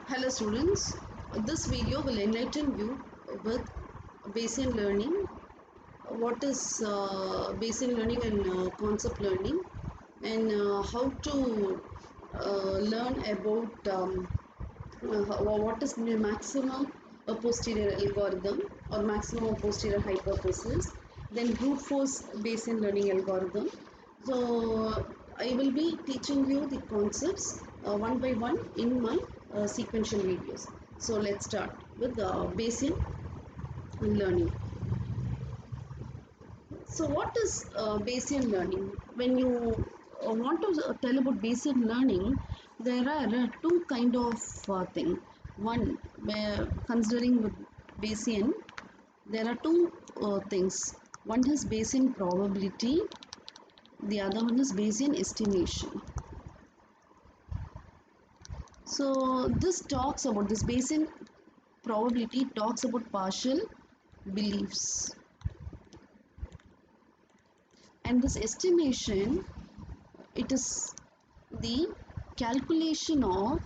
Hello students, this video will enlighten you with Bayesian learning. What is Bayesian learning and concept learning, and how to learn about what is the maximum posterior algorithm or maximum posterior hypothesis, then brute force Bayesian learning algorithm. So I will be teaching you the concepts one by one in my sequential videos. So let's start with Bayesian learning. So what is Bayesian learning? When you want to tell about Bayesian learning, there are two kind of thing. One, where considering with Bayesian, there are two things. One is Bayesian probability, the other one is Bayesian estimation. So this talks about this Bayesian probability talks about partial beliefs, and this estimation, it is the calculation of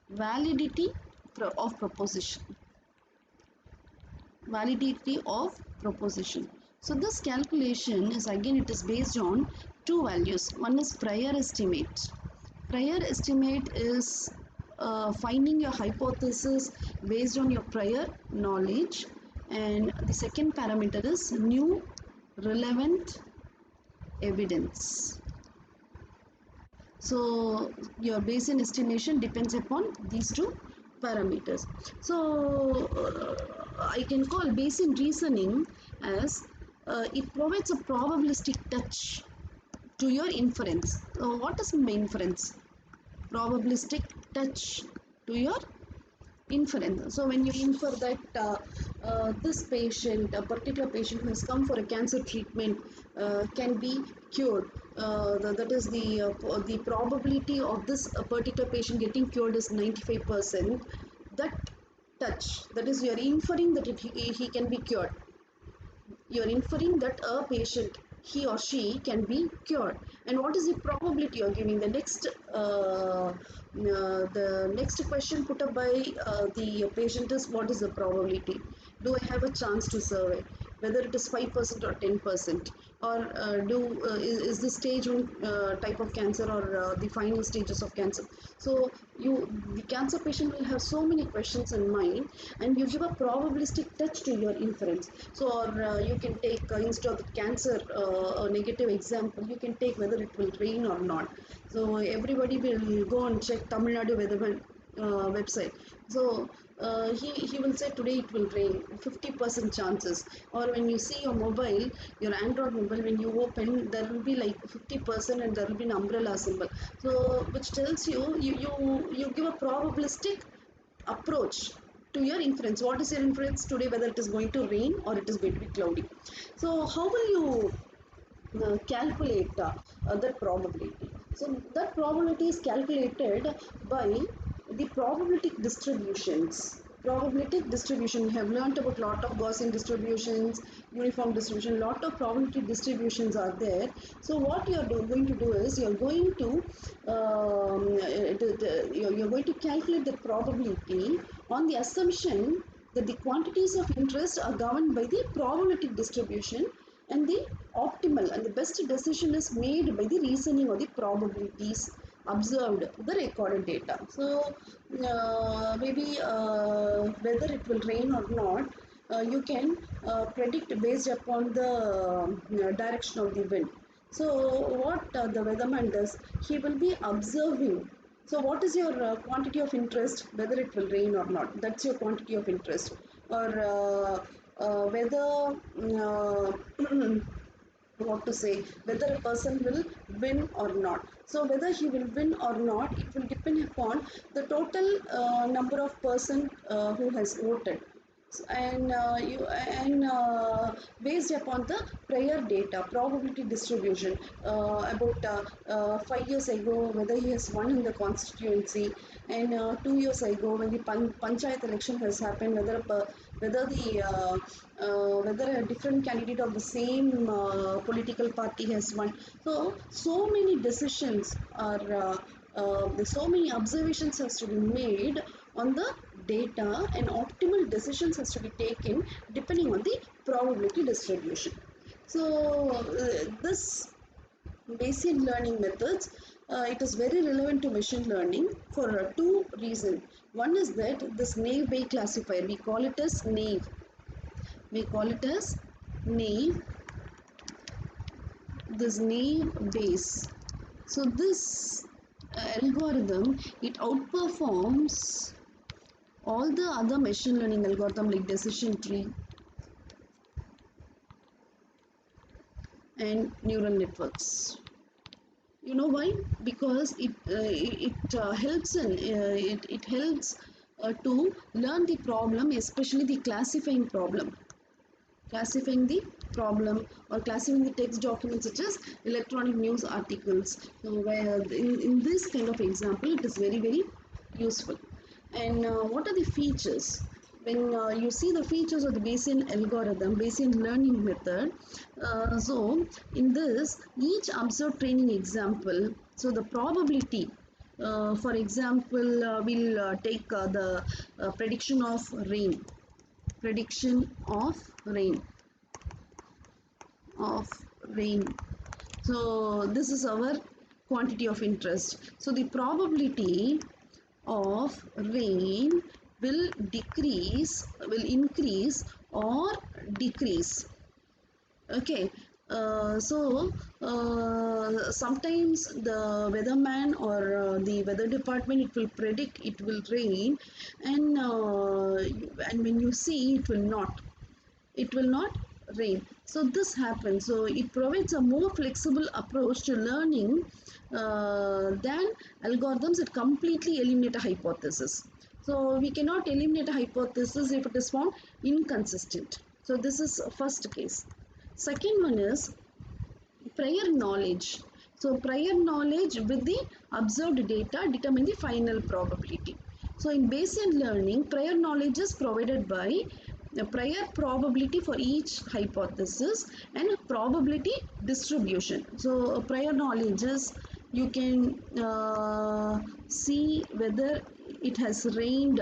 validity of proposition. So this calculation is, again, it is based on two values. One is prior estimate. Prior estimate is finding your hypothesis based on your prior knowledge, and the second parameter is new relevant evidence. So your Bayesian estimation depends upon these two parameters. So I can call Bayesian reasoning as it provides a probabilistic touch to your inference. What is inference? Probabilistic touch to your inference. So when you infer that this patient, a particular patient who has come for a cancer treatment, can be cured, that is the probability of this particular patient getting cured is 95%. That touch, that is, you are inferring that he can be cured. You are inferring that a patient, he or she, can be cured. And what is the probability you are giving? The next question put up by the patient is, what is the probability? Do I have a chance to survive? Whether it is 5% or 10%, or is the stage one type of cancer, or the final stages of cancer. So the cancer patient will have so many questions in mind, and you give a probabilistic touch to your inference. So, or you can take, instead of the cancer a negative example, you can take whether it will rain or not. So everybody will go and check Tamil Nadu weather website. So he will say today it will rain, 50% chances. Or when you see your mobile, your Android mobile, when you open, there will be like 50% and there will be an umbrella symbol. So which tells you give a probabilistic approach to your inference. What is your inference today? Whether it is going to rain or it is going to be cloudy. So how will you calculate that probability? So that probability is calculated by the probabilistic distributions. Probabilistic distribution, we have learnt about lot of Gaussian distributions, uniform distribution, lot of probability distributions are there. So what you are going to do is, you are going to you're going to calculate the probability on the assumption that the quantities of interest are governed by the probabilistic distribution, and the optimal and the best decision is made by the reasoning or the probabilities observed, the recorded data. So maybe whether it will rain or not, you can predict based upon the direction of the wind. So what the weatherman does, he will be observing. So what is your quantity of interest, whether it will rain or not? That's your quantity of interest. Or whether what to say, whether a person will win or not. So whether he will win or not, it will depend upon the total number of person who has voted, and based upon the prior data probability distribution about 5 years ago, whether he has won in the constituency, and 2 years ago when the panchayat election has happened, whether whether a different candidate of the same political party has won. So many decisions are so many observations has to be made on the data, and optimal decisions has to be taken depending on the probability distribution. So this Bayesian learning methods, it is very relevant to machine learning for two reasons. One is that this naive Bayes classifier, we call it as naive. We call it as naive, this naive Bayes. So this algorithm, it outperforms all the other machine learning algorithm like decision tree and neural networks. You know why? Because it helps it helps to learn the problem, especially the classifying the problem or classifying the text documents such as electronic news articles. So where in this kind of example, it is very useful. And what are the features? When you see the features of the Bayesian algorithm, Bayesian learning method, so in this, each observed training example, so the probability, for example, we'll take the prediction of rain. So this is our quantity of interest. So the probability of rain will increase or decrease. Okay. Sometimes the weatherman or the weather department, it will predict it will rain, and when you see, it will not rain. So this happens. So it provides a more flexible approach to learning than algorithms that completely eliminate a hypothesis. So we cannot eliminate a hypothesis if it is found inconsistent. So this is first case. Second one is prior knowledge. So prior knowledge with the observed data determine the final probability. So in Bayesian learning, prior knowledge is provided by the prior probability for each hypothesis and probability distribution. So prior knowledge is, you can see whether it has rained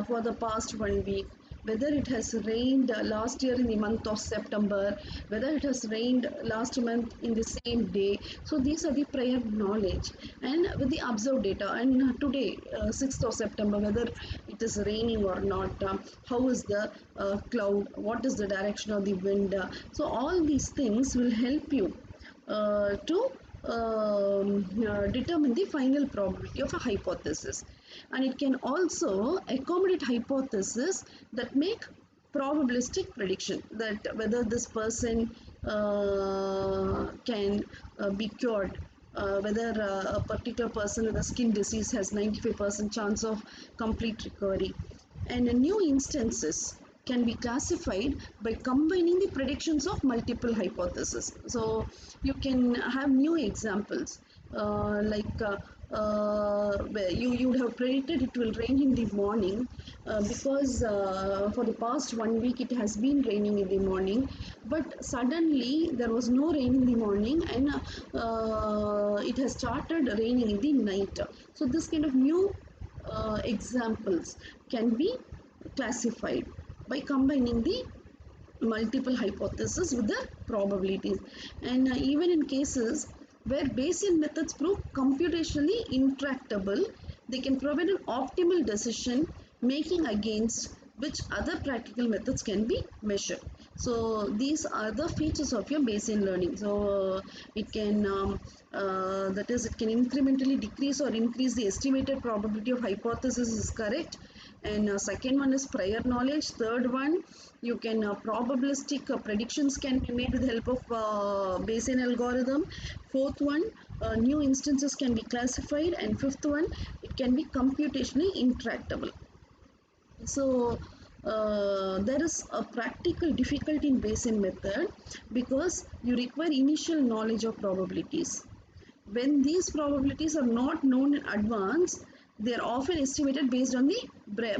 for the past 1 week, whether it has rained last year in the month of September, whether it has rained last month in the same day. So these are the prior knowledge, and with the observed data, and today 6th of September, whether it is raining or not, how is the cloud, what is the direction of the wind. So all these things will help you to determine the final probability of a hypothesis. And it can also accommodate hypotheses that make probabilistic prediction, that whether this person can be cured, whether a particular person with a skin disease has 95% chance of complete recovery. And new instances can be classified by combining the predictions of multiple hypotheses. So you can have new examples, where you would have predicted it will rain in the morning, because for the past 1 week it has been raining in the morning, but suddenly there was no rain in the morning, and it has started raining in the night. So this kind of new examples can be classified by combining the multiple hypotheses with the probabilities. And even in cases where Bayesian methods prove computationally intractable, they can provide an optimal decision making against which other practical methods can be measured. So these are the features of your Bayesian learning. So it can that is, it can incrementally decrease or increase the estimated probability of hypothesis is correct. And second one is prior knowledge. Third one, you can probabilistic predictions can be made with the help of Bayesian algorithm. Fourth one, new instances can be classified. And fifth one, it can be computationally intractable. So there is a practical difficulty in Bayesian method because you require initial knowledge of probabilities. When these probabilities are not known in advance, they are often estimated based on the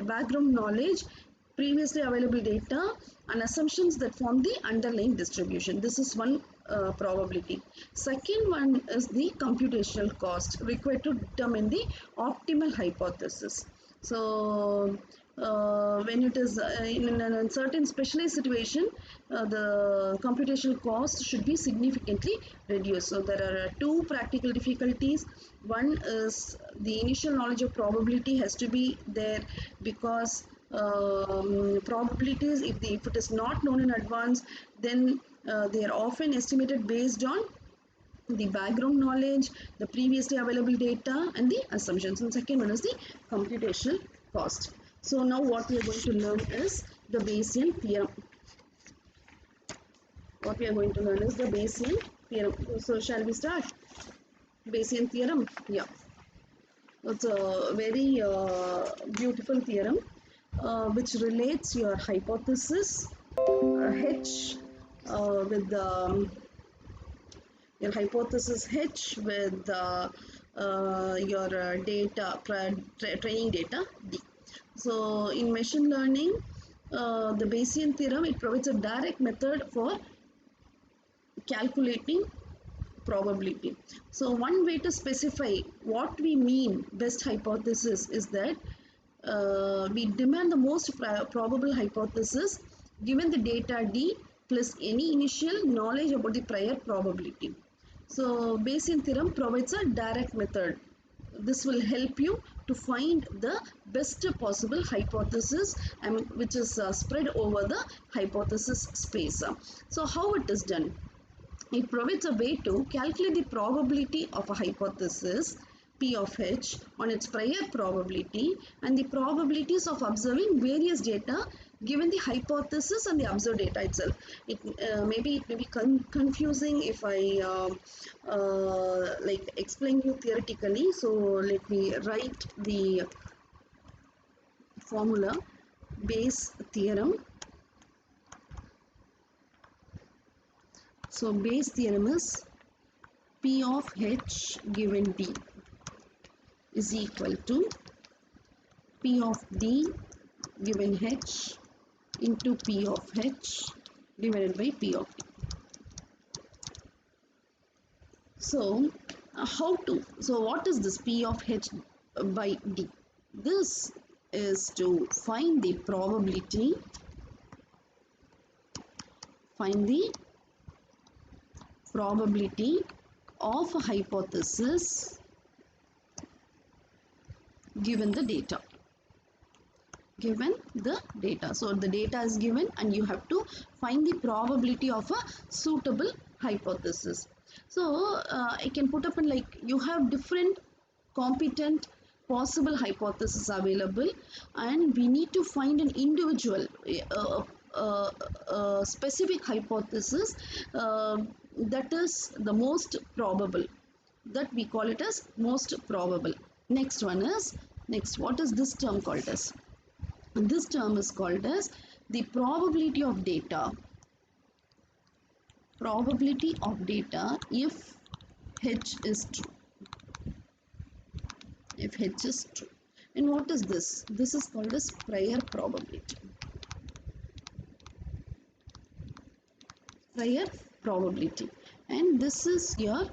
background knowledge previously available data and assumptions that form the underlying distribution. This is one probability. Second one is the computational cost required to determine the optimal hypothesis. So when it is in an uncertain specialized situation, the computational cost should be significantly reduced. So there are two practical difficulties. One is the initial knowledge of probability has to be there, because probabilities, if it is not known in advance, then they are often estimated based on the background knowledge, the previously available data, and the assumptions. And second one is the computational cost. So now what we are going to learn is the Bayesian theorem. What we are going to learn is the Bayesian theorem. So shall we start? Bayesian theorem. Yeah. It's a very beautiful theorem which relates your hypothesis H with the your hypothesis H with your data training data D. So in machine learning, the Bayesian theorem, it provides a direct method for calculating probability. So one way to specify what we mean best hypothesis is that we demand the most probable hypothesis given the data D plus any initial knowledge about the prior probability. So Bayesian theorem provides a direct method. This will help you to find the best possible hypothesis, which is spread over the hypothesis space. So how it is done? It provides a way to calculate the probability of a hypothesis P of H on its prior probability and the probabilities of observing various data given the hypothesis and the observed data itself. Maybe it may be confusing if I like explain you theoretically. So let me write the formula. Bayes theorem. So Bayes theorem is P of H given D is equal to P of D given H into P of H divided by P of D. So what is this P of H by D? This is to find the probability, of a hypothesis given the data. So the data is given and you have to find the probability of a suitable hypothesis. So I can put up in, like, you have different competent possible hypotheses available, and we need to find an individual specific hypothesis that is the most probable, that we call it as most probable. Next, what is this term called as? This term is called as the probability of data if H is true. And what is this? This is called as prior probability. And this is your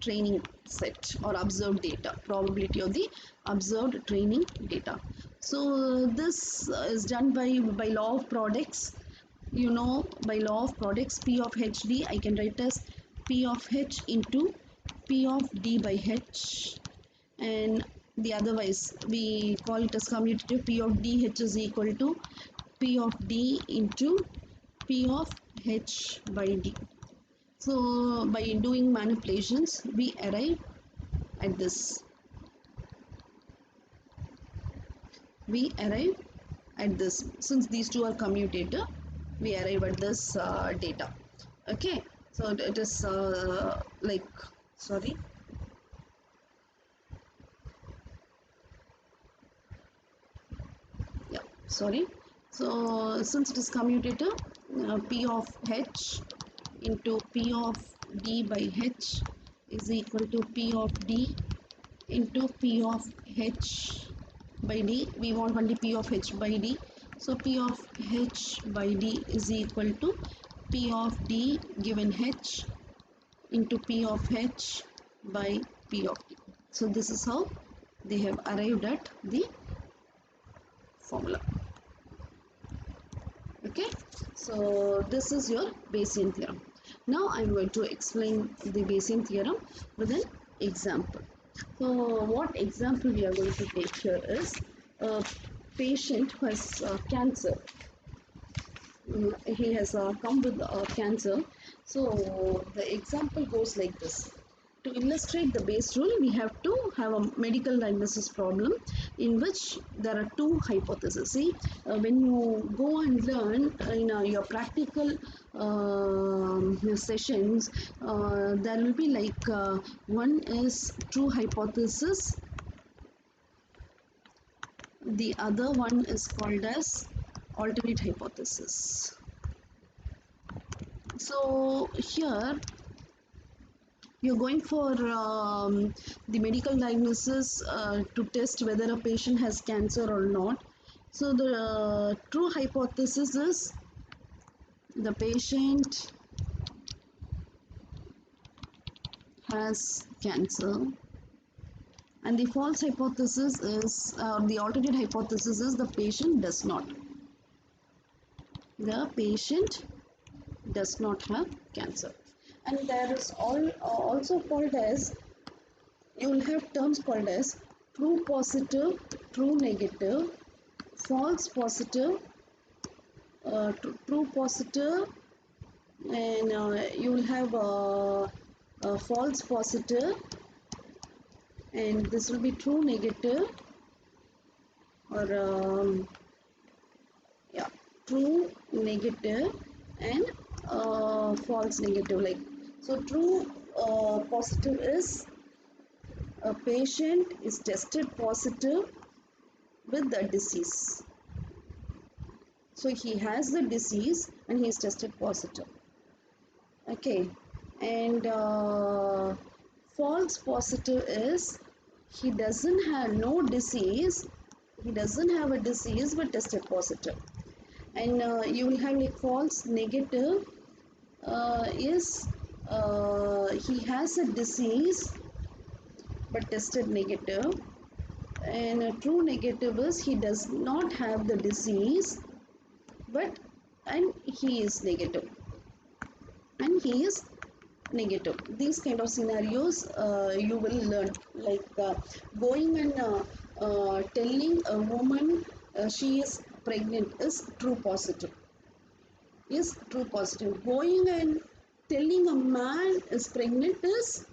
training set or observed data, probability of the observed training data. So this is done by law of products. You know, by law of products, P of HD I can write as P of H into P of D by H, and the otherwise we call it as commutative. P of DH is equal to P of D into P of H by D. So by doing manipulations, we arrive at this. Since these two are commutator, we arrive at this data. Okay, so it is so since it is commutator, P of H into P of D by H is equal to P of D into P of H by D. We want only P of H by D. So P of H by D is equal to P of D given H into P of H by P of D. So this is how they have arrived at the formula. Okay, so this is your Bayesian theorem. Now I am going to explain the Bayesian theorem with an example. So what example we are going to take here is a patient who has cancer. He has come with cancer. So the example goes like this. To illustrate the Bayes rule, we have to have a medical diagnosis problem in which there are two hypotheses. See, when you go and learn in your practical sessions, there will be like one is true hypothesis, the other one is called as alternate hypothesis. So here you're going for the medical diagnosis to test whether a patient has cancer or not. So the true hypothesis is the patient has cancer, and the false hypothesis is the alternate hypothesis is the patient does not. The patient does not have cancer. And there is also called as, you will have terms called as true positive, true negative, false positive, true positive, and you will have false positive, and this will be true negative, or yeah, true negative and false negative. Like, so true positive is a patient is tested positive with the disease. So he has the disease and he is tested positive. Okay, and false positive is he doesn't have no disease, he doesn't have a disease but tested positive. And you will have like false negative is he has a disease but tested negative, and a true negative is he does not have the disease but and he is negative, and he is negative. These kind of scenarios you will learn, like going and telling a woman she is pregnant is true positive, is true positive. Going and telling a man is pregnant is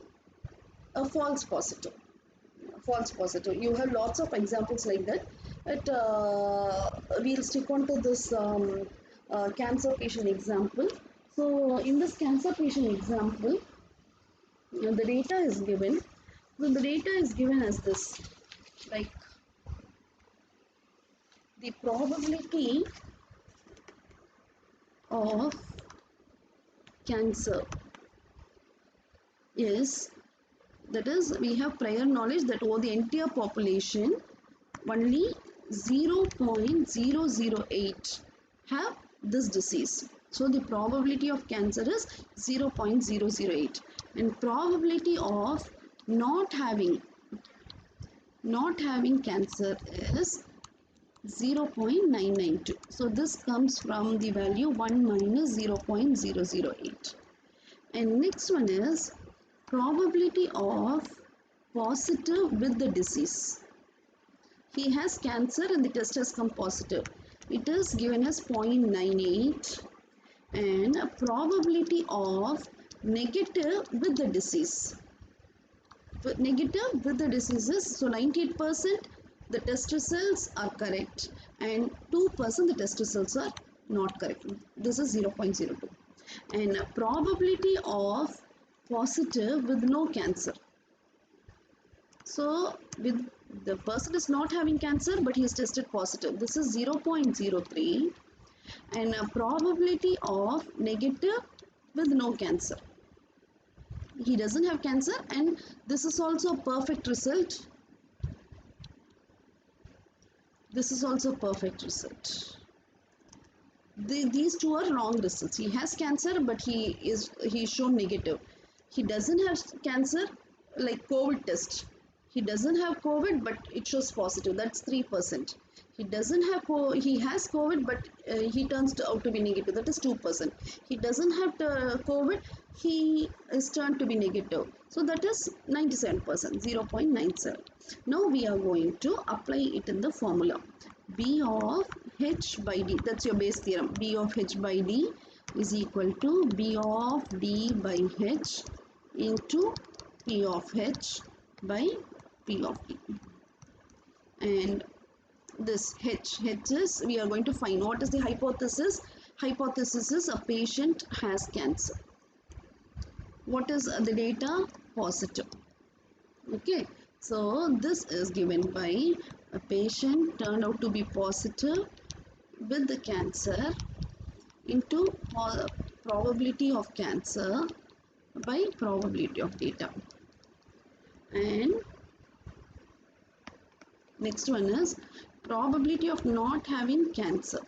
a false positive, false positive. You have lots of examples like that. But we'll stick on to this cancer patient example. So in this cancer patient example, the data is given. So the data is given as this, like the probability of cancer is, that is, we have prior knowledge that over the entire population only 0.008 have this disease. So the probability of cancer is 0.008, and probability of not having cancer is 0.992. So this comes from the value 1 minus 0.008. And next one is probability of positive with the disease. He has cancer and the test has come positive. It is given as 0.98, and a probability of negative with the disease. Negative with the diseases, so 98% the test results are correct and 2% the test results are not correct. This is 0.02. And a probability of positive with no cancer. So with the person is not having cancer but he is tested positive. This is 0.03, and a probability of negative with no cancer. He doesn't have cancer, and this is also a perfect result. This is also perfect result. These two are wrong results. He has cancer, but he's shown negative. He doesn't have cancer, like COVID test. He doesn't have COVID, but it shows positive. That's 3%. He doesn't have he has COVID, but he turns out to be negative. That is 2%. He doesn't have COVID. He is turned to be negative. So that is 97%, 0.97. Now we are going to apply it in the formula. B of H by D, that's your base theorem. B of H by D is equal to B of D by H into P of H by P of D. And this H is, we are going to find what is the hypothesis. Hypothesis is a patient has cancer. What is the data? Positive. Okay, so this is given by a patient turned out to be positive with the cancer into probability of cancer by probability of data. And next one is probability of not having cancer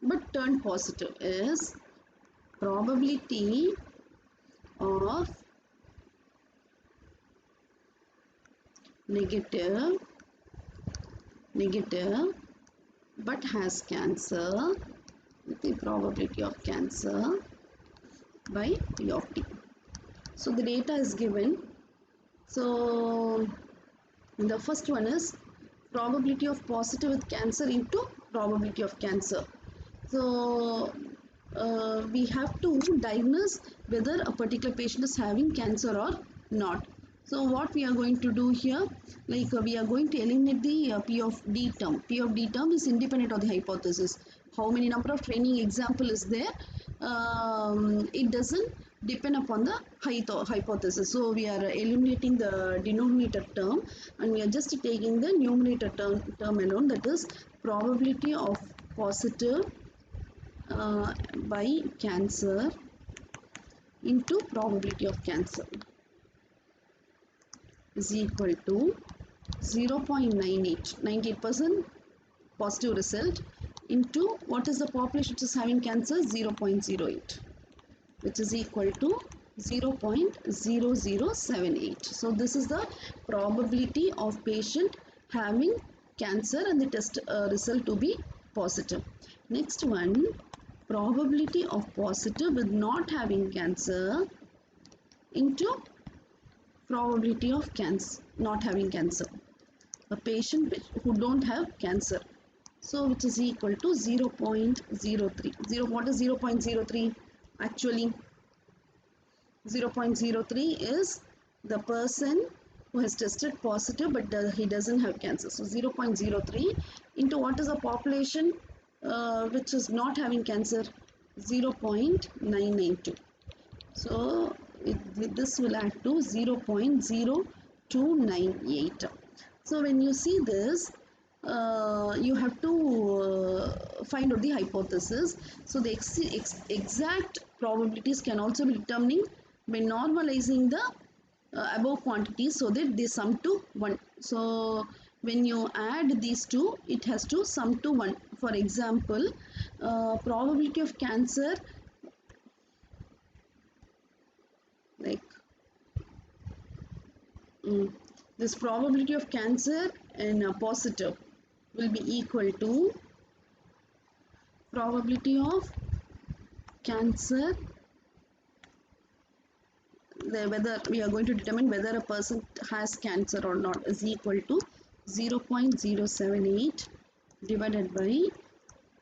but turned positive is probability of negative but has cancer with the probability of cancer by P of T. So the data is given. So the first one is probability of positive with cancer into probability of cancer. So we have to diagnose whether a particular patient is having cancer or not. So what we are going to do here, like we are going to eliminate the P of D term. P of D term is independent of the hypothesis. How many number of training example is there? It doesn't depend upon the hypothesis. So we are eliminating the denominator term and we are just taking the numerator term alone, that is probability of positive by cancer into probability of cancer is equal to 0.98, 98% positive result into what is the population which is having cancer? 0.08, which is equal to 0.0078. So this is the probability of patient having cancer and the test result to be positive. Next one, probability of positive with not having cancer into probability of cancer, not having cancer. A patient who don't have cancer. So which is equal to 0.03. What is 0.03? Actually 0.03 is the person who has tested positive but he doesn't have cancer. So 0.03 into what is the population which is not having cancer? 0.992. So this will add to 0.0298. So when you see this, you have to find out the hypothesis. So the exact probabilities can also be determined by normalizing the above quantities so that they sum to 1. So when you add these two, it has to sum to 1. For example, probability of cancer, like this probability of cancer and positive will be equal to probability of cancer, whether we are going to determine whether a person has cancer or not, is equal to 0.078 divided by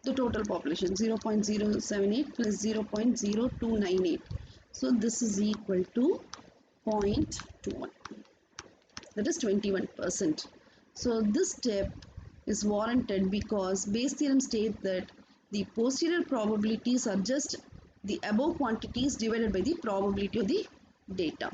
the total population, 0.078 plus 0.0298. So this is equal to 0.21. That is 21%. So this step is warranted because Bayes' theorem states that the posterior probabilities are just the above quantities divided by the probability of the data.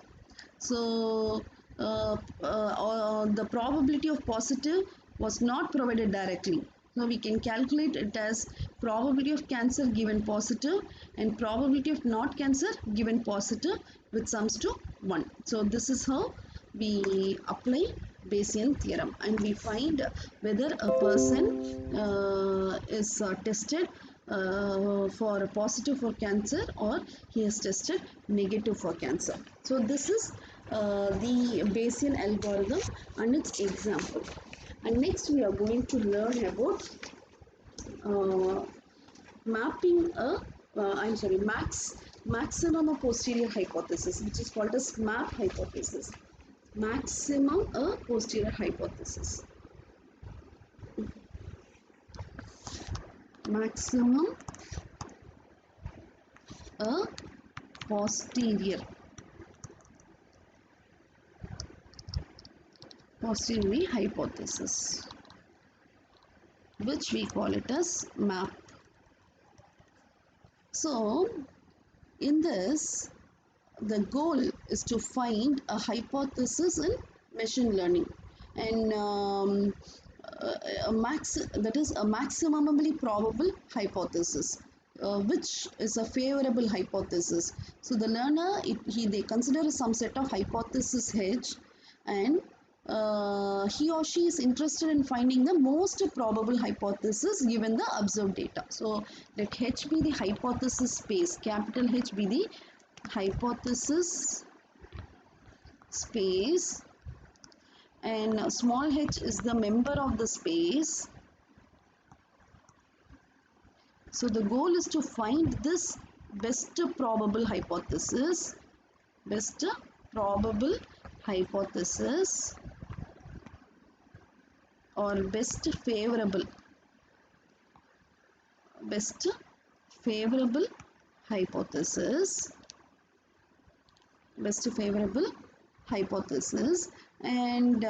So the probability of positive was not provided directly. So we can calculate it as probability of cancer given positive and probability of not cancer given positive, which sums to 1. So this is how we apply Bayesian theorem, and we find whether a person is tested for positive for cancer or he is tested negative for cancer. So this is the Bayesian algorithm and its example. And next we are going to learn about uh, mapping a maximum posterior hypothesis, which is called as MAP hypothesis. Maximum a posterior hypothesis. Maximum a posterior hypothesis, which we call it as MAP. So in this, the goal is to find a hypothesis in machine learning, and that is a maximally probable hypothesis, which is a favorable hypothesis. So the learner, they consider some set of hypothesis H, and he or she is interested in finding the most probable hypothesis given the observed data. So let H be the hypothesis space, capital H be the hypothesis space, and small h is the member of the space. So the goal is to find this best probable hypothesis, best probable hypothesis, or best favorable hypothesis, best favorable hypothesis, and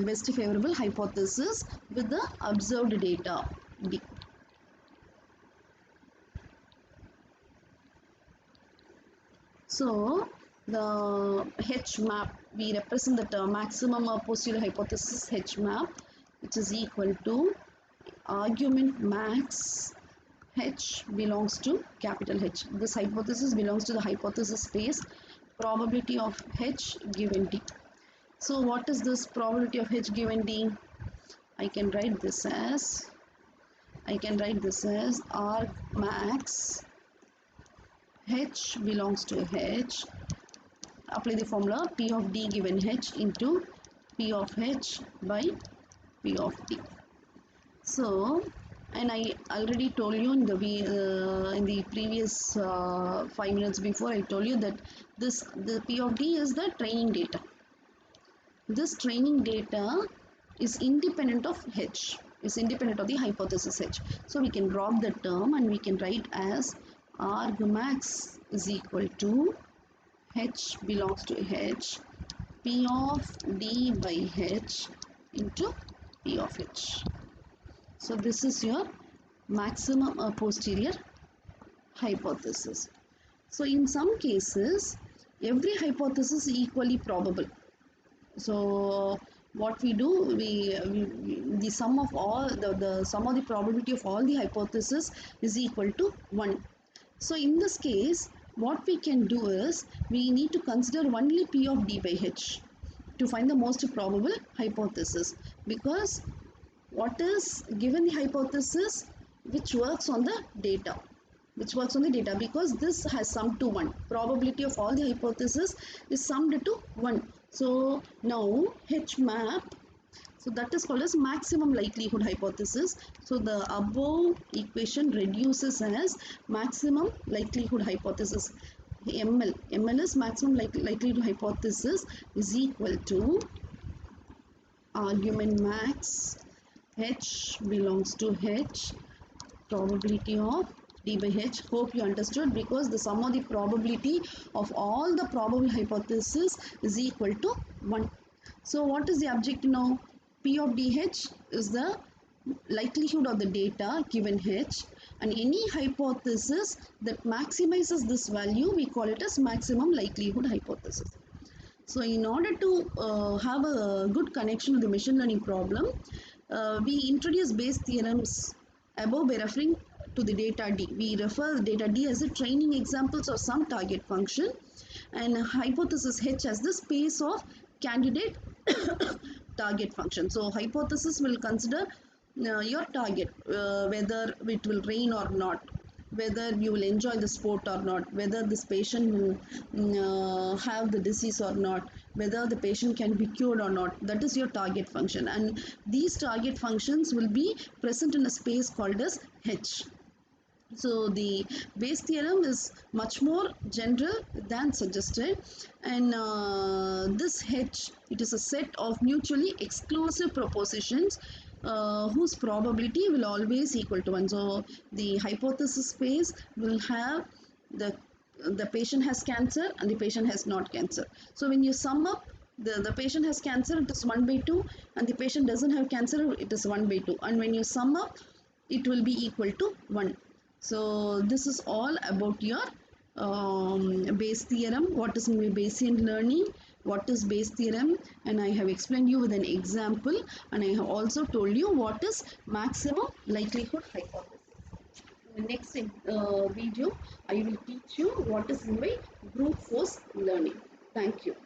best favorable hypothesis with the observed data D. So the H map, we represent the term maximum posterior hypothesis H map, which is equal to argument max H belongs to capital H. This hypothesis belongs to the hypothesis space, probability of H given D. So what is this probability of H given D? I can write this as arg max H belongs to H. Apply the formula P of D given H into P of H by P of D. So, and I already told you in the previous 5 minutes before, I told you that the P of D is the training data. This training data is independent of H, is independent of the hypothesis H. So we can drop the term and we can write as arg max is equal to H belongs to H, P of D by H into P of H. So this is your maximum posterior hypothesis. So in some cases, every hypothesis is equally probable. So what we do, the sum of all the sum of the probability of all the hypotheses is equal to 1. So in this case, what we can do is we need to consider only P of D by H to find the most probable hypothesis, because what is given the hypothesis which works on the data, because this has summed to 1. Probability of all the hypotheses is summed to 1. So now H map, so that is called as maximum likelihood hypothesis. So the above equation reduces as maximum likelihood hypothesis. ML is maximum likelihood hypothesis is equal to argument max H belongs to H, probability of D by H. Hope you understood, because the sum of the probability of all the probable hypotheses is equal to 1. So what is the objective now? P of DH is the likelihood of the data given H, and any hypothesis that maximizes this value, we call it as maximum likelihood hypothesis. So in order to have a good connection to the machine learning problem, we introduce Bayes theorems above by referring to the data D. We refer data D as a training examples of some target function, and hypothesis H as the space of candidate target function. So hypothesis will consider your target, whether it will rain or not, whether you will enjoy the sport or not, whether this patient will have the disease or not, whether the patient can be cured or not. That is your target function, and these target functions will be present in a space called as H. So the Bayes theorem is much more general than suggested, and this H, it is a set of mutually exclusive propositions whose probability will always equal to 1. So the hypothesis space will have the patient has cancer and the patient has not cancer. So when you sum up the patient has cancer, it is 1 by 2, and the patient doesn't have cancer, it is 1 by 2, and when you sum up, it will be equal to 1. So this is all about your Bayes theorem. What is Bayesian learning? What is Bayes theorem? And I have explained you with an example, and I have also told you what is maximum likelihood hypothesis. In the next video, I will teach you what is brute force learning. Thank you.